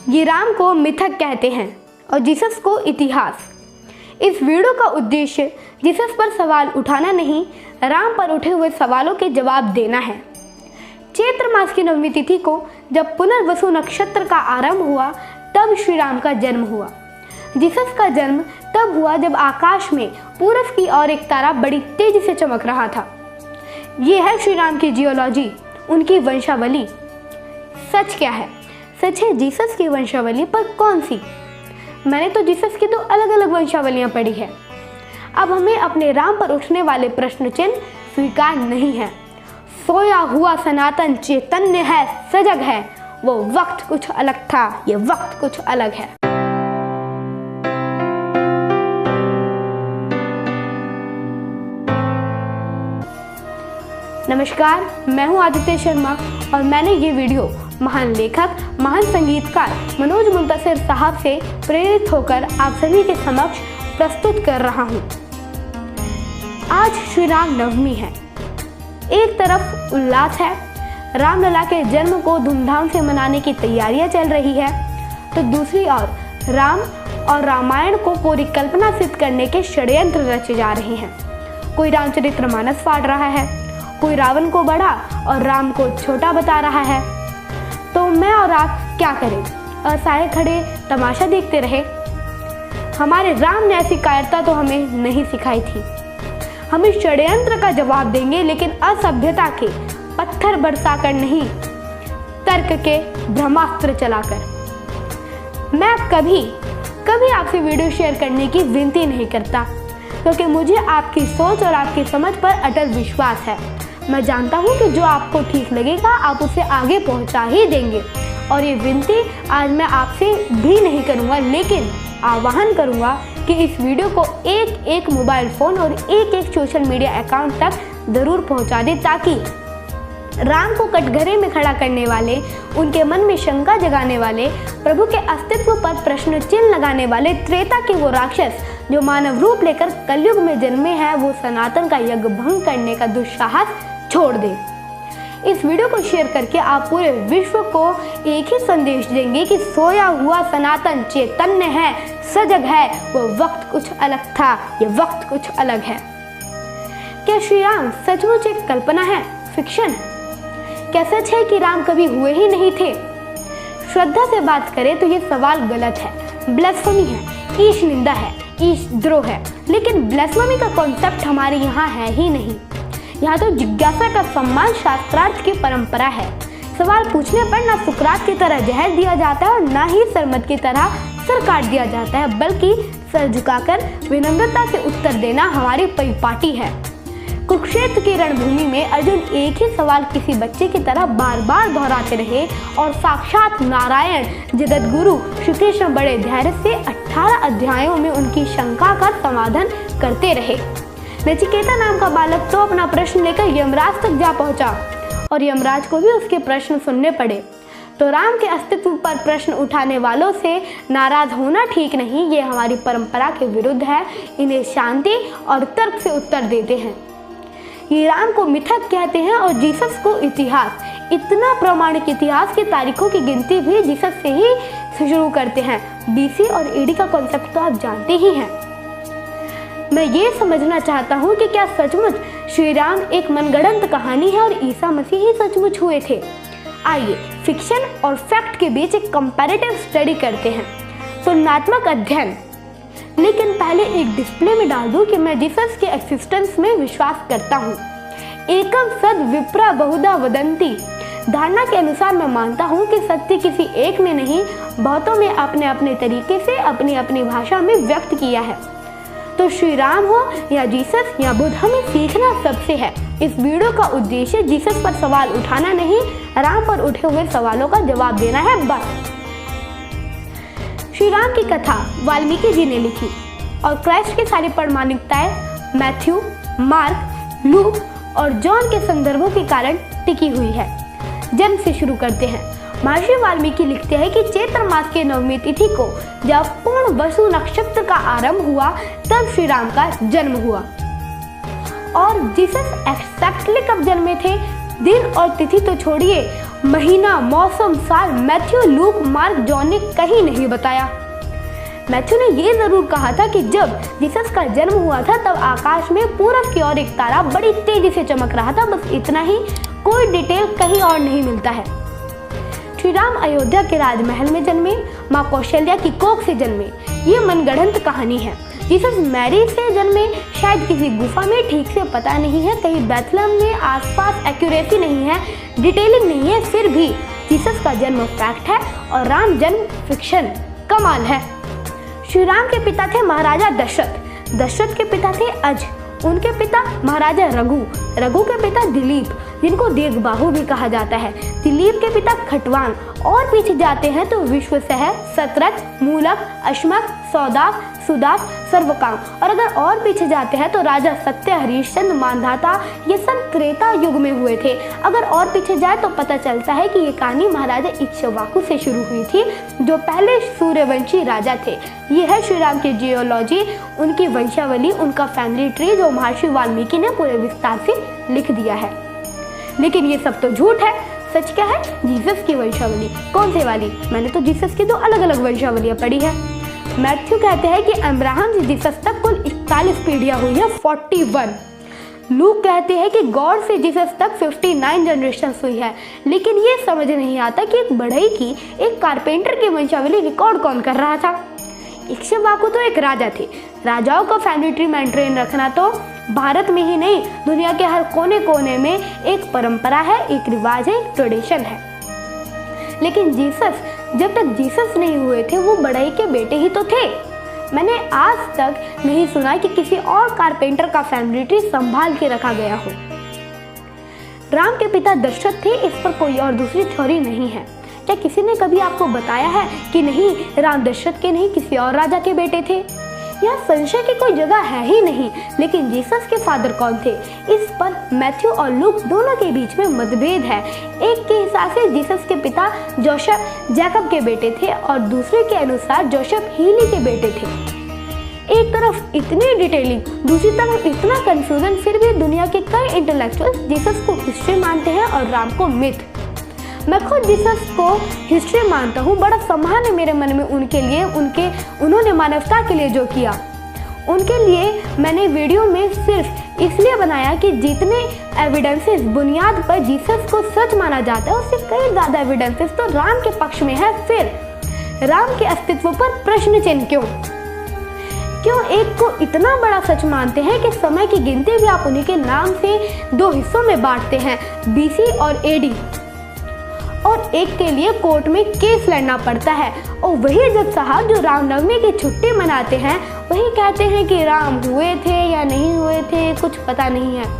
ये राम को मिथक कहते हैं और जीसस को इतिहास। इस वीडियो का उद्देश्य जीसस पर सवाल उठाना नहीं, राम पर उठे हुए सवालों के जवाब देना है। चैत्र मास की नवमी तिथि को जब पुनर्वसु नक्षत्र का आरंभ हुआ तब श्री राम का जन्म हुआ। जीसस का जन्म तब हुआ जब आकाश में पूरब की ओर एक तारा बड़ी तेजी से चमक रहा था। ये है श्री राम की जियोलॉजी, उनकी वंशावली। सच क्या है? सच है जीसस की वंशावली, पर कौन सी? मैंने तो जीसस की 2 अलग अलग वंशावलियां पढ़ी है। अब हमें अपने राम पर उठने वाले प्रश्न चिन्ह स्वीकार नहीं है। सोया हुआ सनातन चैतन्य है, सजग है, वो वक्त कुछ अलग था, ये वक्त कुछ अलग है। नमस्कार, मैं हूं आदित्य शर्मा और मैंने ये वीडियो महान लेखक, महान संगीतकार मनोज मुंतशिर साहब से प्रेरित होकर आप सभी के समक्ष प्रस्तुत कर रहा हूं। आज श्री राम नवमी है। एक तरफ उल्लास है, रामलला के जन्म को धूमधाम से मनाने की तैयारियां चल रही है, तो दूसरी ओर राम और रामायण को पूरी कल्पना सिद्ध करने के षड्यंत्र रचे जा रहे हैं। कोई रामचरितमानस फाड़ रहा है, कोई रावण को बड़ा और राम को छोटा बता रहा है। तो मैं और आप क्या करें? असहाय खड़े तमाशा देखते रहे? हमारे राम ने ऐसी कायरता तो हमें नहीं सिखाई थी। हम इस षड्यंत्र का जवाब देंगे, लेकिन असभ्यता के पत्थर बरसाकर नहीं, तर्क के ब्रह्मास्त्र चलाकर। मैं कभी आपसे वीडियो शेयर करने की विनती नहीं करता, क्योंकि मुझे आपकी सोच और आपकी समझ पर अटल विश्वास है। मैं जानता हूँ कि जो आपको ठीक लगेगा आप उसे आगे पहुँचा ही देंगे। और ये विनती आज मैं आपसे भी नहीं करूँगा, लेकिन आह्वान करूँगा कि इस वीडियो को एक मोबाइल फ़ोन और एक सोशल मीडिया अकाउंट तक ज़रूर पहुँचा दें, ताकि राम को कटघरे में खड़ा करने वाले, उनके मन में शंका जगाने वाले, प्रभु के अस्तित्व पर प्रश्न चिन्ह लगाने वाले त्रेता के वो राक्षस जो मानव रूप लेकर कलयुग में जन्मे हैं, वो सनातन का यज्ञ भंग करने का दुस्साहस छोड़ दे। इस वीडियो को शेयर करके आप पूरे विश्व को एक ही संदेश देंगे कि सोया हुआ सनातन चैतन्य है, सजग है, वो वक्त कुछ अलग था, ये वक्त कुछ अलग है। क्या श्री राम सचमुच एक कल्पना है, फिक्शन है? क्या सच है कि राम कभी हुए ही नहीं थे? श्रद्धा से बात करें तो ये सवाल गलत है, ब्लास्फेमी है, ईश निंदा है, ईश द्रोह है। लेकिन ब्लास्फेमी का कॉन्सेप्ट हमारे यहाँ है ही नहीं। यहाँ तो जिज्ञासा का सम्मान शास्त्रार्थ की परंपरा है। सवाल पूछने पर ना सुकरात की तरह जहर दिया जाता है और ना ही सरमद की तरह सर काट दिया जाता है, बल्कि सर झुकाकर विनम्रता से उत्तर देना हमारी परिपाटी है। कुरुक्षेत्र की रणभूमि में अर्जुन एक ही सवाल किसी बच्चे की तरह बार बार दोहराते रहे और साक्षात नारायण जगत गुरु श्री कृष्ण बड़े धैर्य से 18 अध्यायों में उनकी शंका का समाधान करते रहे। नचिकेता नाम का बालक तो अपना प्रश्न लेकर यमराज तक जा पहुंचा और यमराज को भी उसके प्रश्न सुनने पड़े। तो राम के अस्तित्व पर प्रश्न उठाने वालों से नाराज होना ठीक नहीं, ये हमारी परंपरा के विरुद्ध है। इन्हें शांति और तर्क से उत्तर देते हैं। ये राम को मिथक कहते हैं और जीसस को इतिहास। इतना प्रामाणिक इतिहास की तारीखों की गिनती भी जीसस से ही शुरू करते हैं। BC और AD का कॉन्सेप्ट तो आप जानते ही हैं। मैं ये समझना चाहता हूँ कि क्या सचमुच श्री राम एक मनगढ़ंत कहानी है और ईसा मसीह ही सचमुच हुए थे? आइए फिक्शन और फैक्ट के बीच एक कंपैरेटिव स्टडी करते हैं, तुलनात्मक अध्ययन। लेकिन पहले एक डिस्प्ले में डाल दूं कि मैं जीसस के एक्सिस्टेंस में विश्वास करता हूँ। एकम सद विप्रा बहुधा वदंती धारणा के अनुसार मैं मानता हूँ कि सत्य किसी एक में नहीं, बहुतों में अपने अपने तरीके से अपनी अपनी भाषा में व्यक्त किया है। तो श्री राम हो या जीसस या बुद्ध, हमें सीखना सबसे है। इस वीडियो का उद्देश्य जीसस पर सवाल उठाना नहीं, राम पर उठे हुए सवालों का जवाब देना है, बस। श्री राम की कथा वाल्मीकि जी ने लिखी और क्राइस्ट की सारी प्रामाणिकताएं मैथ्यू, मार्क, लूक और जॉन के संदर्भों के कारण टिकी हुई है। जन्म से शुरू करते हैं। महर्षि वाल्मीकि लिखते हैं कि चैत्र मास के नवमी तिथि को जब पूर्ण वसु नक्षत्र का आरंभ हुआ तब श्री राम का जन्म हुआ। और जीसस एक्जैक्टली कब जन्मे थे, दिन और तिथि तो छोड़िए, महीना, मौसम, साल मैथ्यू, लूक, मार्क, जॉन ने कहीं नहीं बताया। मैथ्यू ने ये जरूर कहा था कि जब जीसस का जन्म हुआ था तब आकाश में पूरब की ओर एक तारा बड़ी तेजी से चमक रहा था, बस इतना ही, कोई डिटेल कहीं और नहीं मिलता है। श्री राम अयोध्या के राजमहल में जन्मे, माँ कौशल्या की कोख से जन्मे, ये मनगढ़ंत कहानी है। जीसस मैरी से जन्मे, शायद किसी गुफा में, ठीक से पता नहीं है, कहीं बेथलेहम में, आसपास एक्यूरेसी नहीं है, डिटेलिंग नहीं है, फिर भी जीसस का जन्म फैक्ट है और राम जन्म फिक्शन। कमाल है। श्री राम के पिता थे महाराजा दशरथ, दशरथ के पिता थे अज, उनके पिता महाराजा रघु, रघु के पिता दिलीप, जिनको दीर्घबाहु भी कहा जाता है, दिलीप के पिता खटवांग, और पीछे जाते हैं तो विश्वसह, सतरथ, मूलक, अश्मक, सौदाक, सुदास, सर्वकाम, और अगर और पीछे जाते हैं तो राजा सत्य, हरिश्चंद्र, मांधाता, ये सब त्रेता युग में हुए थे। अगर और पीछे जाए तो पता चलता है कि ये कहानी महाराजा इक्ष्वाकु से शुरू हुई थी, जो पहले सूर्यवंशी राजा थे। ये है श्री राम की जियोलॉजी, उनकी वंशावली, उनका फैमिली ट्री, जो महर्षि वाल्मीकि ने पूरे विस्तार से लिख दिया है। लेकिन ये सब तो झूठ है। सच क्या है? जीसस की वंशावली। कौन से वाली? मैंने तो जीसस की दो अलग अलग वंशावलियां पढ़ी है। मैथ्यू कहते हैं कि अब्राहम से जीसस तक कुल 41 पीढ़ियां हुई है, 41। लूक कहते हैं कि गॉड से जीसस तक 59 जनरेशन हुई है। लेकिन ये समझ नहीं आता कि एक बढ़ई की, एक कारपेंटर की वंशावली रिकॉर्ड कौन कर रहा था। इक्ष्वाकु तो एक राजा थे। राजाओं का फैमिली ट्री मेंटेन रखना तो भारत में ही नहीं, दुनिया के हर कोने कोने में एक परंपरा है, एक रिवाज है, एक ट्रेडिशन है। लेकिन जीसस, जब तक जीसस नहीं हुए थे, वो बढ़ई के बेटे ही तो थे। मैंने आज तक नहीं सुना कि किसी और कारपेंटर का फैमिली ट्री संभाल के रखा गया हो। राम के पिता दशरथ थे, इस पर कोई और दूसरी थ्योरी नहीं है। क्या किसी ने कभी आपको बताया है कि नहीं, राम दशरथ के नहीं किसी और राजा के बेटे थे? यहाँ संशय की कोई जगह है ही नहीं। लेकिन जीसस के फादर कौन थे, इस पर मैथ्यू और लूक दोनों के बीच में मतभेद है। एक के हिसाब से जीसस के पिता जोसेफ जैकब के बेटे थे और दूसरे के अनुसार जोसेफ हीली के बेटे थे। एक तरफ इतनी डिटेलिंग, दूसरी तरफ इतना कंफ्यूजन, फिर भी दुनिया के कई इंटेलेक्चुअल्स जीसस को हिस्ट्री मानते हैं और राम को मिथ। मैं खुद जीसस को हिस्ट्री मानता हूँ। बड़ा सम्मान है मेरे मन में उनके लिए, उन्होंने मानवता के लिए जो किया, उनके लिए मैंने वीडियो में सिर्फ इसलिए बनाया कि जितने एविडेंसेस बुनियाद पर जीसस को सच माना जाता है, उससे कई ज़्यादा एविडेंसेस तो राम के पक्ष में है। फिर राम के अस्तित्व पर प्रश्न चिन्ह क्यों एक को इतना बड़ा सच मानते हैं कि समय की गिनती भी आप उन्हीं के नाम से दो हिस्सों में बांटते हैं, BC और AD, और एक के लिए कोर्ट में केस लड़ना पड़ता है। और वही जज साहब जो रामनवमी की छुट्टी मनाते हैं, वही कहते हैं कि राम हुए थे या नहीं हुए थे, कुछ पता नहीं है।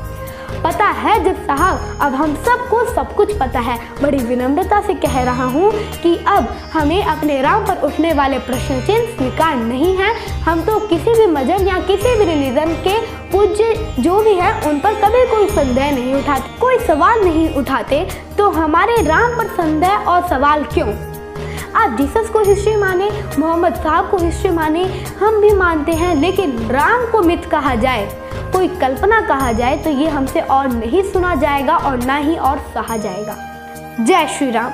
पता है जज साहब, अब हम सबको सब कुछ पता है। बड़ी विनम्रता से कह रहा हूँ कि अब हमें अपने राम पर उठने वाले प्रश्न चिन्ह स्वीकार नहीं है। हम तो किसी भी मजहब या किसी भी रिलीजन के पूज्य जो भी है, उन पर कभी कोई संदेह नहीं उठाते, कोई सवाल नहीं उठाते। तो हमारे राम पर संदेह और सवाल क्यों? आप जीसस को हिस्ट्री माने, मोहम्मद साहब को हिस्ट्री माने, हम भी मानते हैं, लेकिन राम को मिथ कहा जाए, कोई कल्पना कहा जाए, तो ये हमसे और नहीं सुना जाएगा और ना ही और सहा जाएगा। जय श्री राम।